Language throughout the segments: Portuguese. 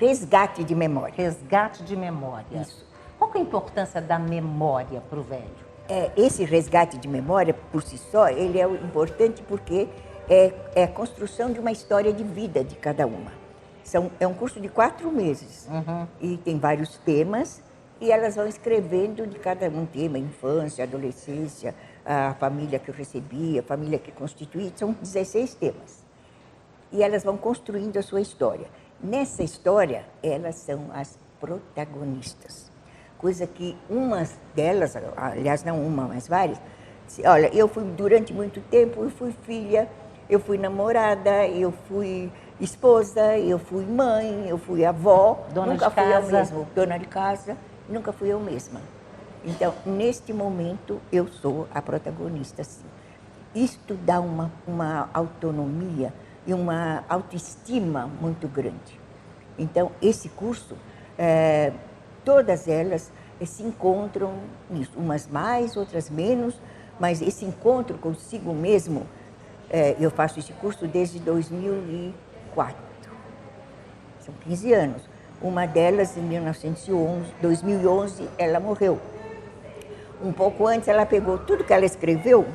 resgate de memória. Resgate de memória. Isso. Qual que é a importância da memória para o velho? Esse resgate de memória, por si só, ele é importante porque é a construção de uma história de vida de cada uma. É um curso de 4 meses e tem vários temas e elas vão escrevendo de cada um tema, infância, adolescência, a família que eu recebi, a família que constituí, são 16 temas. E elas vão construindo a sua história. Nessa história, elas são as protagonistas. Coisa que umas delas, aliás, não uma, mas várias, olha, eu fui durante muito tempo, eu fui filha, eu fui namorada, eu fui esposa, eu fui mãe, eu fui avó, nunca fui eu mesma, dona de casa, nunca fui eu mesma. Então, neste momento, eu sou a protagonista, sim. Isto dá uma autonomia e uma autoestima muito grande. Então, esse curso, todas elas se encontram nisso, umas mais, outras menos, mas esse encontro consigo mesmo, eu faço esse curso desde 2004, são 15 anos. Uma delas, em 2011, ela morreu. Um pouco antes, ela pegou tudo que ela escreveu,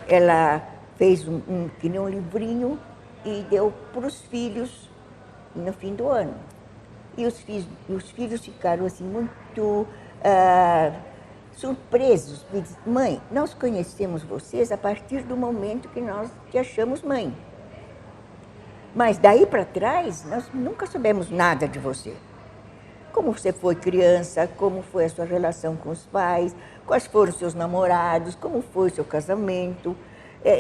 ela fez que nem um livrinho e deu para os filhos no fim do ano. E os filhos ficaram assim muito surpresos. Me dizem, mãe, nós conhecemos vocês a partir do momento que nós te achamos mãe. Mas daí para trás, nós nunca soubemos nada de você. Como você foi criança, como foi a sua relação com os pais, quais foram os seus namorados, como foi o seu casamento.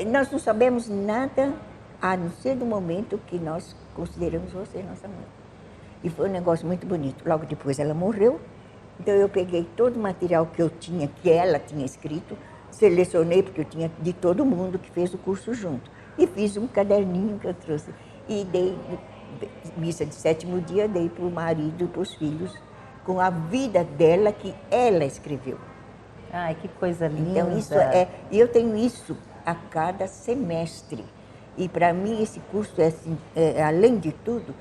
Nós não sabemos nada, a não ser do momento que nós consideramos você nossa mãe. E foi um negócio muito bonito. Logo depois ela morreu, então eu peguei todo o material que eu tinha, que ela tinha escrito, selecionei, porque eu tinha de todo mundo que fez o curso junto. E fiz um caderninho que eu trouxe. E dei, missa de 7º dia, dei para o marido e para os filhos, com a vida dela que ela escreveu. Ai, que coisa linda. Então, e eu tenho isso a cada semestre. E para mim esse curso é, assim, além de tudo,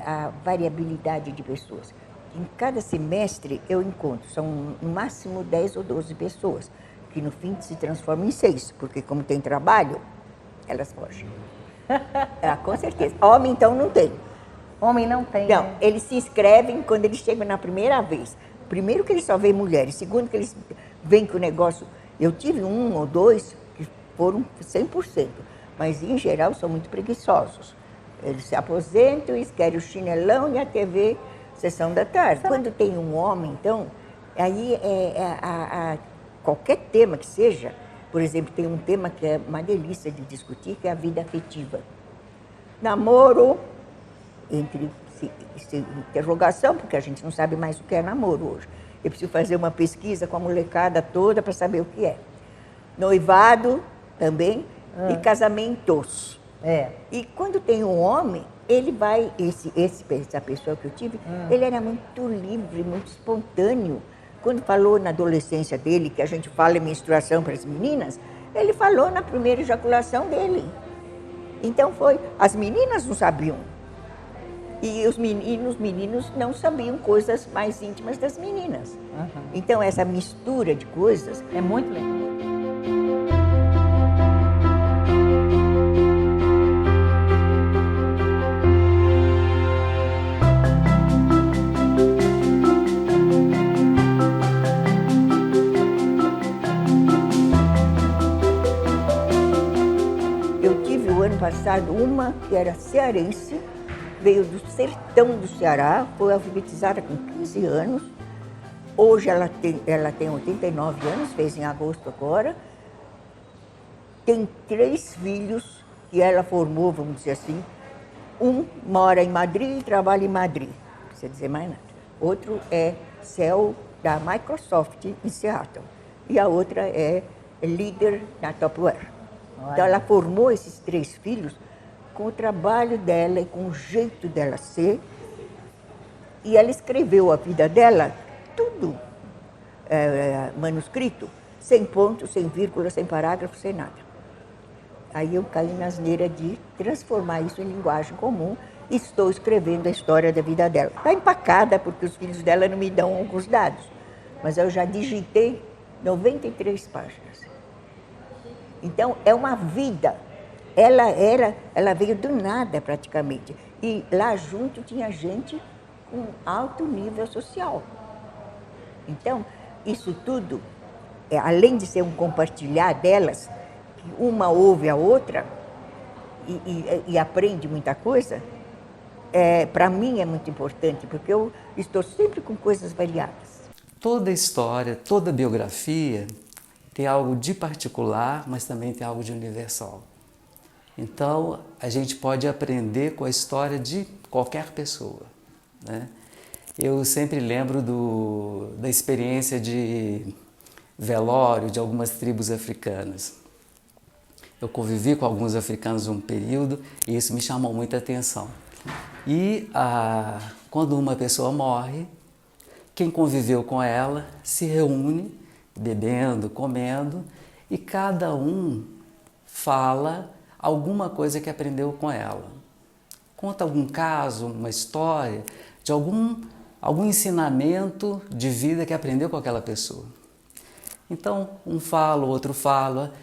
a variabilidade de pessoas. Em cada semestre eu encontro, são no máximo 10 ou 12 pessoas, que no fim se transformam em 6, porque como tem trabalho, elas fogem. Com certeza. Homem, então, não tem. Homem não tem. Não, né? Eles se inscrevem quando eles chegam na primeira vez. Primeiro que eles só veem mulheres, segundo que eles veem que o negócio... Eu tive 1 ou 2 que foram 100%, mas em geral são muito preguiçosos. Eles se aposentam, eles querem o chinelão e a TV, sessão da tarde. Quando tem um homem, então, aí qualquer tema que seja, por exemplo, tem um tema que é uma delícia de discutir, que é a vida afetiva. Namoro, entre interrogação, porque a gente não sabe mais o que é namoro hoje. Eu preciso fazer uma pesquisa com a molecada toda para saber o que é. Noivado também e casamentos. E quando tem um homem, ele vai, essa pessoa que eu tive, ele era muito livre, muito espontâneo. Quando falou na adolescência dele, que a gente fala em menstruação para as meninas, ele falou na primeira ejaculação dele. Então as meninas não sabiam. E os meninos não sabiam coisas mais íntimas das meninas. Então essa mistura de coisas... É muito legal. Passado uma que era cearense, veio do sertão do Ceará, foi alfabetizada com 15 anos. Hoje ela tem 89 anos, fez em agosto agora. Tem 3 filhos que ela formou, vamos dizer assim. Um mora em Madrid e trabalha em Madrid, não precisa dizer mais nada. Outro é CEO da Microsoft em Seattle. E a outra é líder na Topware. Então, ela formou esses 3 filhos com o trabalho dela e com o jeito dela ser. E ela escreveu a vida dela, tudo manuscrito, sem ponto, sem vírgula, sem parágrafo, sem nada. Aí eu caí na asneira de transformar isso em linguagem comum estou escrevendo a história da vida dela. Está empacada, porque os filhos dela não me dão alguns dados, mas eu já digitei 93 páginas. Então, é uma vida. Ela veio do nada, praticamente. E lá junto tinha gente com alto nível social. Então, isso tudo, além de ser um compartilhar delas, que uma ouve a outra e aprende muita coisa, para mim é muito importante, porque eu estou sempre com coisas variadas. Toda história, toda biografia tem algo de particular, mas também tem algo de universal. Então, a gente pode aprender com a história de qualquer pessoa, né? Eu sempre lembro da experiência de velório de algumas tribos africanas. Eu convivi com alguns africanos um período e isso me chamou muita atenção. E quando uma pessoa morre, quem conviveu com ela se reúne, bebendo, comendo, e cada um fala alguma coisa que aprendeu com ela. Conta algum caso, uma história, de algum ensinamento de vida que aprendeu com aquela pessoa. Então, um fala, o outro fala,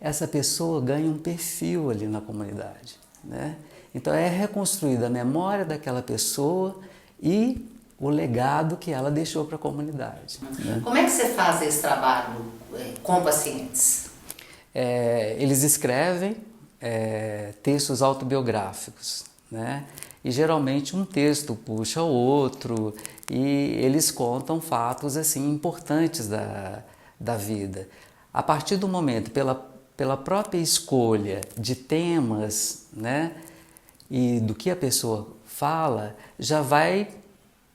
essa pessoa ganha um perfil ali na comunidade, né? Então, é reconstruída a memória daquela pessoa e o legado que ela deixou para a comunidade. Né? Como é que você faz esse trabalho com pacientes? Eles escrevem textos autobiográficos, né? E geralmente um texto puxa o outro e eles contam fatos assim importantes da vida. A partir do momento, pela própria escolha de temas, né, e do que a pessoa fala, já vai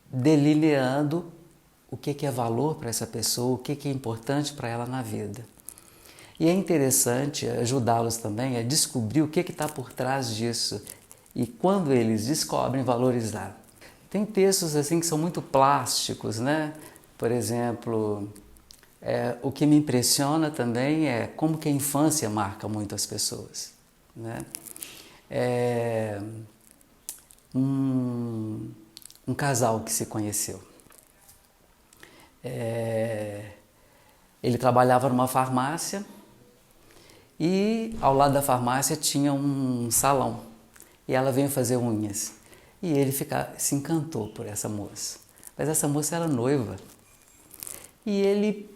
delineando o que é valor para essa pessoa, o que é importante para ela na vida. E é interessante ajudá-los também a descobrir o que está por trás disso e, quando eles descobrem, valorizar. Tem textos assim que são muito plásticos, né? Por exemplo, o que me impressiona também é como que a infância marca muito as pessoas, né? Um casal que se conheceu. Ele trabalhava numa farmácia e ao lado da farmácia tinha um salão e ela veio fazer unhas e ele se encantou por essa moça, mas essa moça era noiva e ele,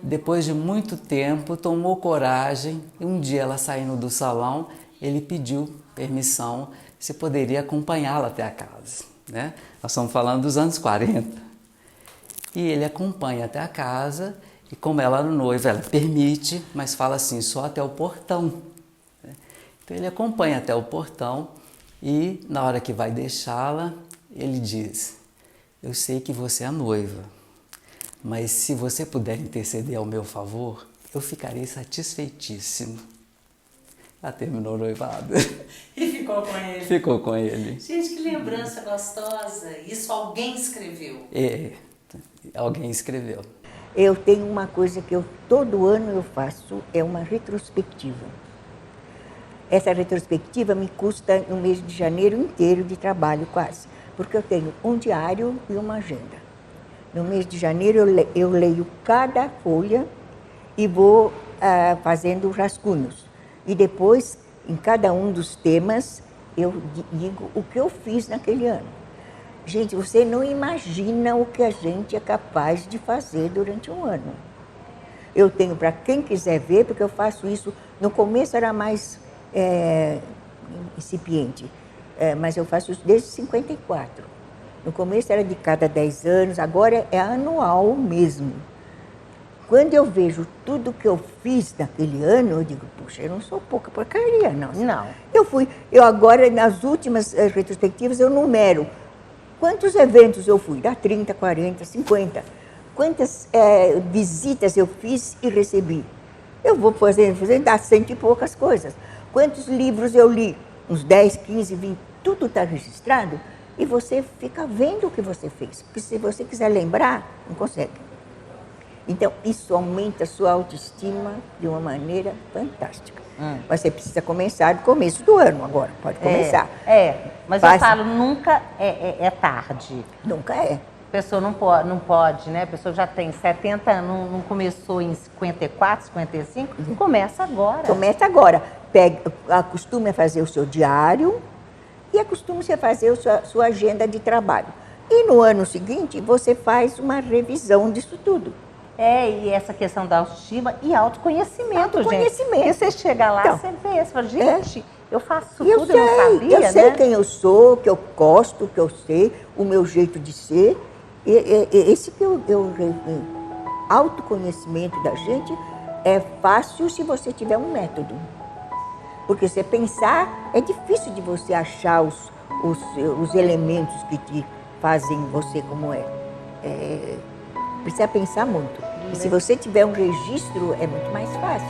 depois de muito tempo, tomou coragem e um dia ela saindo do salão, ele pediu permissão se poderia acompanhá-la até a casa, né? Nós estamos falando dos anos 40 e ele acompanha até a casa. E como ela era noiva, ela permite, mas fala assim, só até o portão. Então ele acompanha até o portão e na hora que vai deixá-la, ele diz, eu sei que você é noiva, mas se você puder interceder ao meu favor, eu ficarei satisfeitíssimo. Ela terminou o noivado. E ficou com ele. Ficou com ele. Gente, que lembrança gostosa. Isso alguém escreveu. Alguém escreveu. Eu tenho uma coisa que todo ano eu faço, é uma retrospectiva. Essa retrospectiva me custa um mês de janeiro inteiro de trabalho quase, porque eu tenho um diário e uma agenda. No mês de janeiro eu leio cada folha e vou fazendo rascunhos. E depois, em cada um dos temas, eu digo o que eu fiz naquele ano. Gente, você não imagina o que a gente é capaz de fazer durante um ano. Eu tenho, para quem quiser ver, porque eu faço isso, no começo era mais incipiente, mas eu faço isso desde 54. No começo era de cada 10 anos, agora é anual mesmo. Quando eu vejo tudo que eu fiz naquele ano, eu digo, puxa, eu não sou pouca porcaria, não. Não. Eu agora, nas últimas retrospectivas, eu numero. Quantos eventos eu fui? Dá 30, 40, 50. Quantas visitas eu fiz e recebi? Eu vou fazendo, dá 100 e poucas coisas. Quantos livros eu li? Uns 10, 15, 20. Tudo está registrado e você fica vendo o que você fez. Porque se você quiser lembrar, não consegue. Então, isso aumenta a sua autoestima de uma maneira fantástica. Mas você precisa começar no começo do ano agora, pode começar. Mas eu falo, nunca é tarde. Nunca é. A pessoa não pode, né? A pessoa já tem 70 anos, não começou em 54, 55, começa agora. Começa agora. Acostume a fazer o seu diário e acostume-se a fazer a sua agenda de trabalho. E no ano seguinte, você faz uma revisão disso tudo. E essa questão da autoestima e autoconhecimento, gente. Porque você chega lá, então, você vê, você fala, gente, eu faço tudo, eu não sabia, eu sei né? quem eu sou, o que eu gosto, o que eu sei, o meu jeito de ser. Esse autoconhecimento da gente é fácil se você tiver um método. Porque você pensar, é difícil de você achar os elementos que te fazem você como é. Precisa pensar muito. E se você tiver um registro, é muito mais fácil.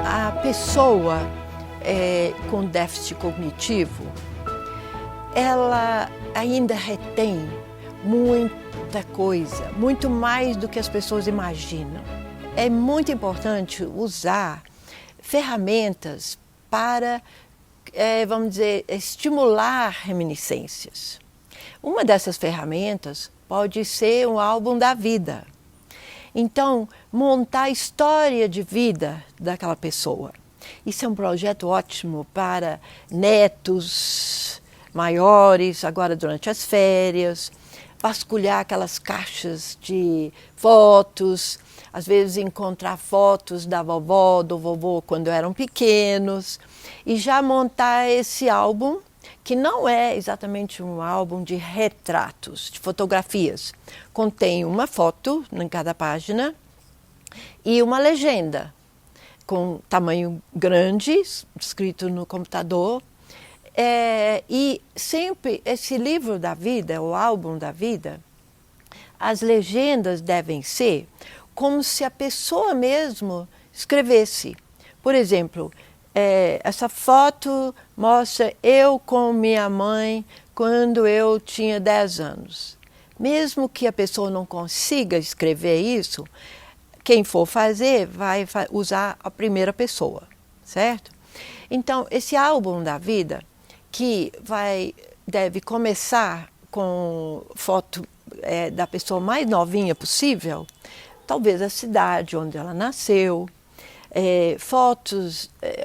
A pessoa com déficit cognitivo, ela ainda retém muita coisa, muito mais do que as pessoas imaginam. É muito importante usar ferramentas para, vamos dizer, estimular reminiscências. Uma dessas ferramentas pode ser um álbum da vida. Então, montar a história de vida daquela pessoa. Isso é um projeto ótimo para netos maiores, agora durante as férias, vasculhar aquelas caixas de fotos, às vezes encontrar fotos da vovó, do vovô quando eram pequenos, e já montar esse álbum, que não é exatamente um álbum de retratos, de fotografias. Contém uma foto em cada página e uma legenda com tamanho grande, escrito no computador. E sempre esse livro da vida, o álbum da vida, as legendas devem ser como se a pessoa mesmo escrevesse. Por exemplo, essa foto mostra eu com minha mãe quando eu tinha 10 anos. Mesmo que a pessoa não consiga escrever isso, quem for fazer vai usar a primeira pessoa, certo? Então, esse álbum da vida, que deve começar com foto da pessoa mais novinha possível, talvez a cidade onde ela nasceu,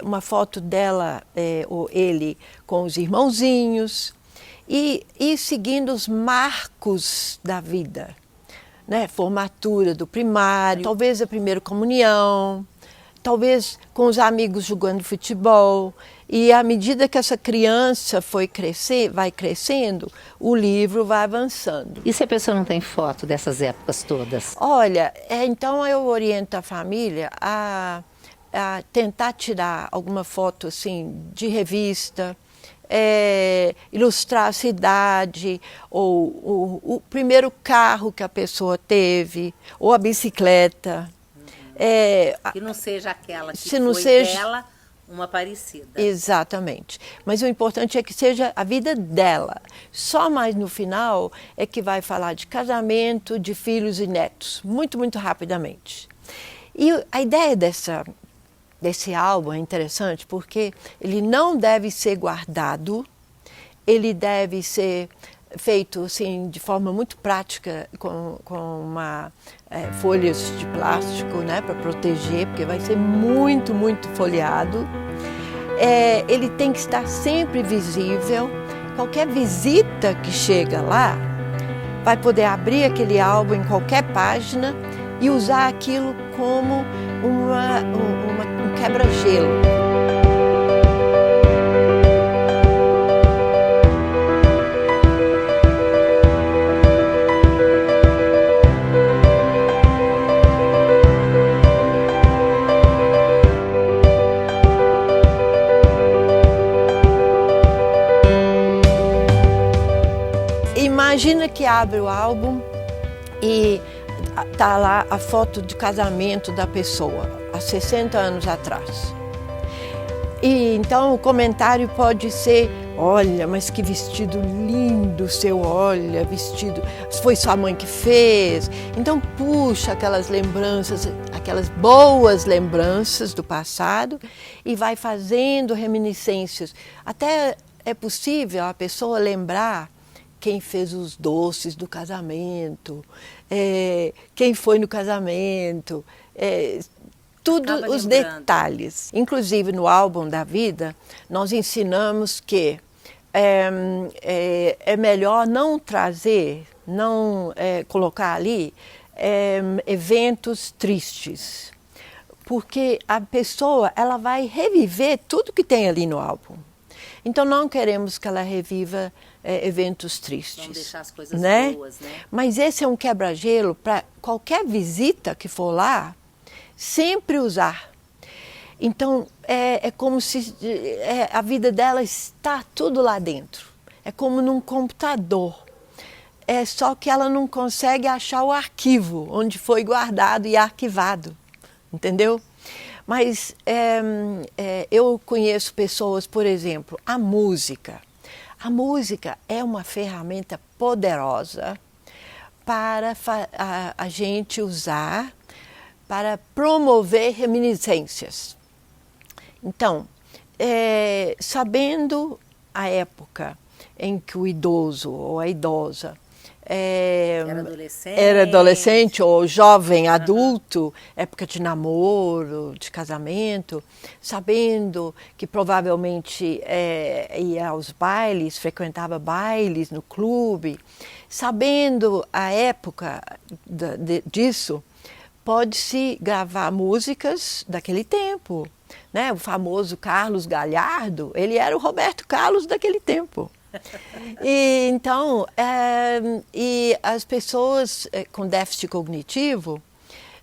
uma foto dela ou ele com os irmãozinhos, e seguindo os marcos da vida, né? Formatura do primário, talvez a primeira comunhão, talvez com os amigos jogando futebol. E à medida que essa criança vai crescendo, o livro vai avançando. E se a pessoa não tem foto dessas épocas todas? Olha, então eu oriento a família a tentar tirar alguma foto assim de revista, ilustrar a cidade, ou o primeiro carro que a pessoa teve, ou a bicicleta. Que não seja aquela que dela, uma parecida. Exatamente. Mas o importante é que seja a vida dela. Só mais no final é que vai falar de casamento, de filhos e netos. Muito, muito rapidamente. E a ideia desse álbum é interessante porque ele não deve ser guardado, ele deve ser feito assim, de forma muito prática, com folhas de plástico, né, para proteger, porque vai ser muito, muito folheado. Ele tem que estar sempre visível. Qualquer visita que chega lá vai poder abrir aquele álbum em qualquer página e usar aquilo como um quebra-gelo. Imagina que abre o álbum e tá lá a foto de casamento da pessoa, há 60 anos atrás. E então o comentário pode ser: olha, mas que vestido lindo seu, olha, vestido, foi sua mãe que fez. Então puxa aquelas lembranças, aquelas boas lembranças do passado e vai fazendo reminiscências. Até é possível a pessoa lembrar quem fez os doces do casamento, quem foi no casamento, tudo os detalhes. Inclusive no álbum da vida, nós ensinamos que é melhor não trazer, não colocar ali eventos tristes, porque a pessoa ela vai reviver tudo que tem ali no álbum. Então não queremos que ela reviva eventos tristes. Vamos deixar as coisas boas, né? Mas esse é um quebra-gelo para qualquer visita que for lá, sempre usar. Então, é como se a vida dela está tudo lá dentro. É como num computador. É só que ela não consegue achar o arquivo onde foi guardado e arquivado. Entendeu? Mas eu conheço pessoas, por exemplo, a música. A música é uma ferramenta poderosa para a gente usar para promover reminiscências. Então, sabendo a época em que o idoso ou a idosa era adolescente ou jovem, adulto, época de namoro, de casamento, sabendo que provavelmente ia aos bailes, frequentava bailes no clube, sabendo a época disso, pode-se gravar músicas daquele tempo, né? O famoso Carlos Galhardo, ele era o Roberto Carlos daquele tempo. E então, e as pessoas com déficit cognitivo,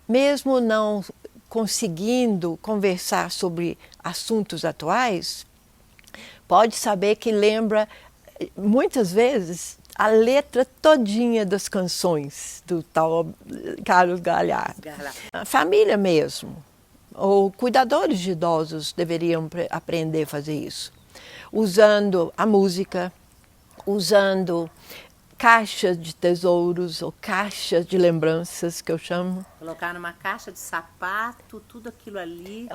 mesmo não conseguindo conversar sobre assuntos atuais, pode saber que lembra, muitas vezes, a letra todinha das canções do tal Carlos Galhardo. A família mesmo, ou cuidadores de idosos deveriam aprender a fazer isso, usando a música, usando caixas de tesouros ou caixas de lembranças, que eu chamo. Colocar numa caixa de sapato, tudo aquilo ali.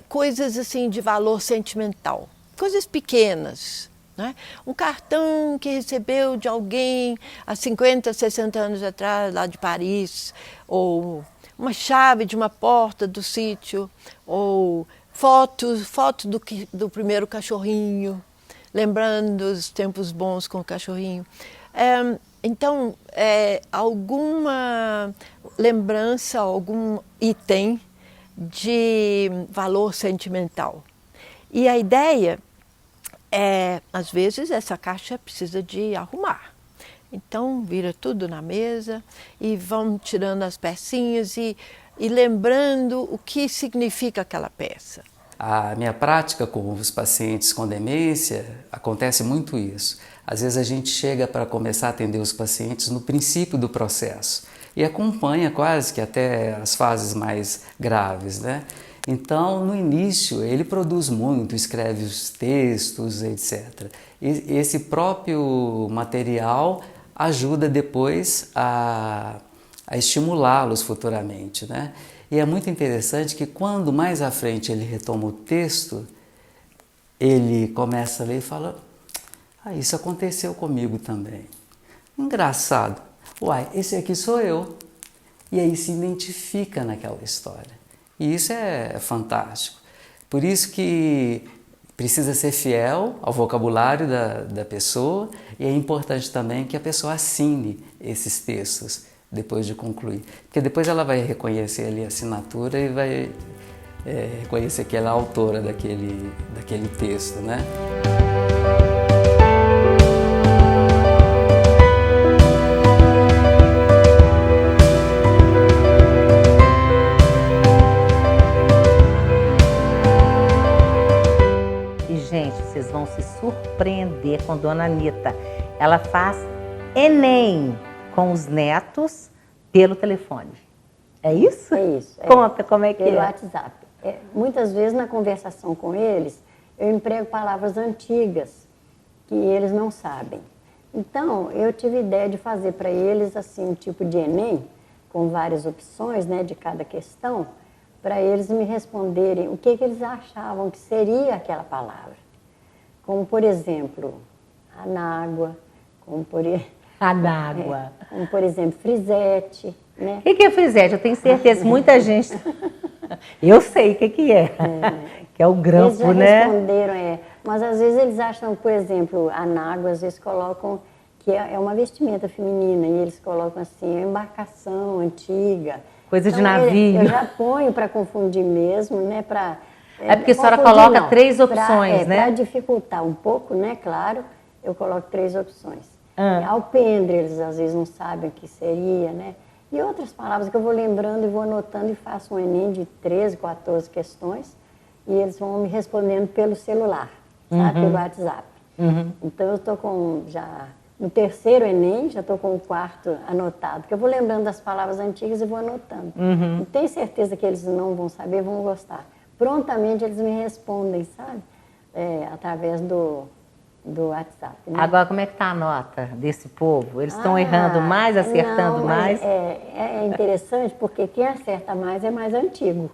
Coisas assim de valor sentimental, coisas pequenas. Né? Um cartão que recebeu de alguém há 50, 60 anos atrás, lá de Paris, ou uma chave de uma porta do sítio, ou foto do primeiro cachorrinho, lembrando os tempos bons com o cachorrinho. Então, alguma lembrança, algum item de valor sentimental. E a ideia às vezes essa caixa precisa de arrumar. Então vira tudo na mesa e vão tirando as pecinhas e lembrando o que significa aquela peça. A minha prática com os pacientes com demência acontece muito isso. Às vezes a gente chega para começar a atender os pacientes no princípio do processo e acompanha quase que até as fases mais graves, né? Então, no início, ele produz muito, escreve os textos, etc. E esse próprio material ajuda depois a estimulá-los futuramente, né? E é muito interessante que quando mais à frente ele retoma o texto, ele começa a ler e fala: isso aconteceu comigo também. Engraçado. Uai, esse aqui sou eu. E aí se identifica naquela história. E isso é fantástico. Por isso que precisa ser fiel ao vocabulário da pessoa e é importante também que a pessoa assine esses textos depois de concluir. Porque depois ela vai reconhecer ali a assinatura e vai reconhecer que ela é a autora daquele texto, né? Gente, vocês vão se surpreender com Dona Anita. Ela faz Enem com os netos pelo telefone. É isso? É isso. Conta como é que pelo é. WhatsApp. Muitas vezes na conversação com eles, eu emprego palavras antigas que eles não sabem. Então, eu tive ideia de fazer para eles assim um tipo de Enem, com várias opções, né, de cada questão, para eles me responderem o que eles achavam que seria aquela palavra. Como, por exemplo, anágua, como por exemplo, frisete, né? O que é frisete? Eu tenho certeza, muita gente... Eu sei o que é. Que é o grampo, eles já né? Responderam, mas às vezes eles acham, por exemplo, anágua, às vezes colocam que é uma vestimenta feminina, e eles colocam assim, embarcação antiga. Coisa de navio. Eu já ponho para confundir mesmo, né? É porque a senhora coloca 3 opções, né? Para dificultar um pouco, né? Claro, eu coloco 3 opções. Alpendre, eles às vezes não sabem o que seria, né? E outras palavras que eu vou lembrando e vou anotando e faço um Enem de 13, 14 questões e eles vão me respondendo pelo celular, sabe? Pelo WhatsApp. Então eu estou no 3º Enem, já estou com o 4º anotado, porque eu vou lembrando das palavras antigas e vou anotando. E tenho certeza que eles não vão saber, vão gostar. Prontamente eles me respondem, sabe? Através do WhatsApp. Né? Agora, como é que está a nota desse povo? Eles estão errando mais, acertando mais? É interessante porque quem acerta mais é mais antigo.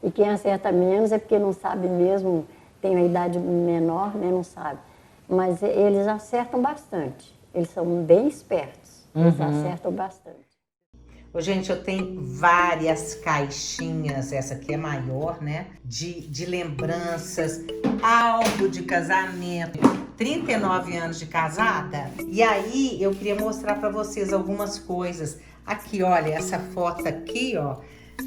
E quem acerta menos é porque não sabe mesmo, tem uma idade menor, né, não sabe. Mas eles acertam bastante. Eles são bem espertos. Eles acertam bastante. Gente, eu tenho várias caixinhas, essa aqui é maior, né? De lembranças, álbum de casamento, 39 anos de casada. E aí eu queria mostrar pra vocês algumas coisas. Aqui, olha, essa foto aqui, ó.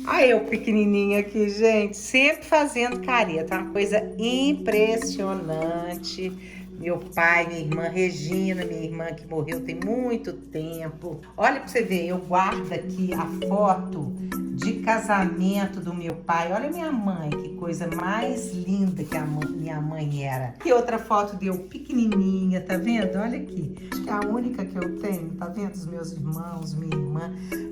Olha eu pequenininha aqui, gente, sempre fazendo careta, uma coisa impressionante. Meu pai, minha irmã Regina, minha irmã que morreu tem muito tempo. Olha pra você ver, eu guardo aqui a foto de casamento do meu pai. Olha minha mãe, que coisa mais linda que minha mãe era. E outra foto de eu pequenininha, tá vendo? Olha aqui. Acho que é a única que eu tenho, tá vendo? Os meus irmãos, minha irmã.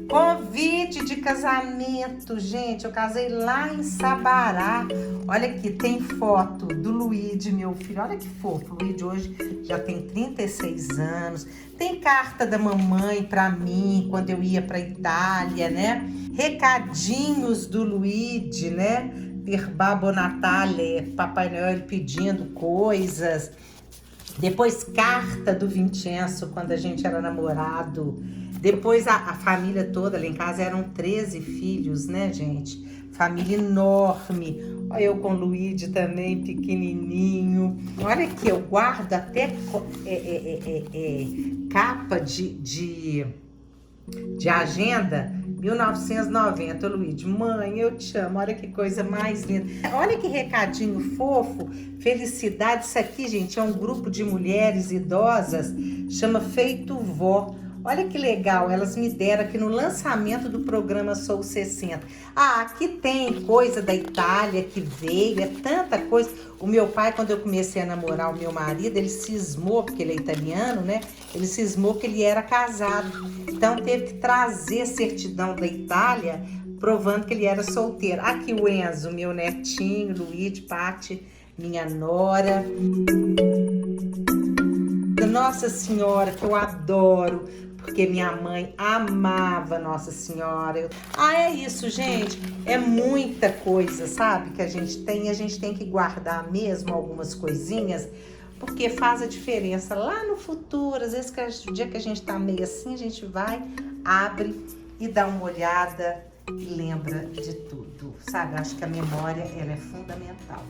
Convite de casamento, gente. Eu casei lá em Sabará. Olha aqui, tem foto do Luíde, meu filho. Olha que fofo. O Luíde hoje já tem 36 anos. Tem carta da mamãe pra mim quando eu ia pra Itália, né? Recadinhos do Luíde, né? Per Babbo Natale, Papai Noel pedindo coisas. Depois carta do Vincenzo quando a gente era namorado. Depois a família toda, lá em casa eram 13 filhos, né, gente? Família enorme. Olha eu com o Luíde também, pequenininho. Olha aqui, eu guardo até capa de agenda, 1990. Ô, Luíde, mãe, eu te amo. Olha que coisa mais linda. Olha que recadinho fofo. Felicidade. Isso aqui, gente, é um grupo de mulheres idosas, chama Feito Vó. Olha que legal, elas me deram aqui no lançamento do programa Sou 60. Aqui tem coisa da Itália que veio, é tanta coisa. O meu pai, quando eu comecei a namorar o meu marido, ele cismou, porque ele é italiano, né? Ele cismou que ele era casado. Então teve que trazer certidão da Itália, provando que ele era solteiro. Aqui o Enzo, meu netinho, Luíde, Pati, minha nora. Nossa Senhora, que eu adoro, porque minha mãe amava Nossa Senhora. É isso, gente. É muita coisa, sabe, que a gente tem. E a gente tem que guardar mesmo algumas coisinhas, porque faz a diferença lá no futuro. Às vezes, o dia que a gente tá meio assim, a gente vai, abre e dá uma olhada e lembra de tudo, sabe? Acho que a memória, ela é fundamental.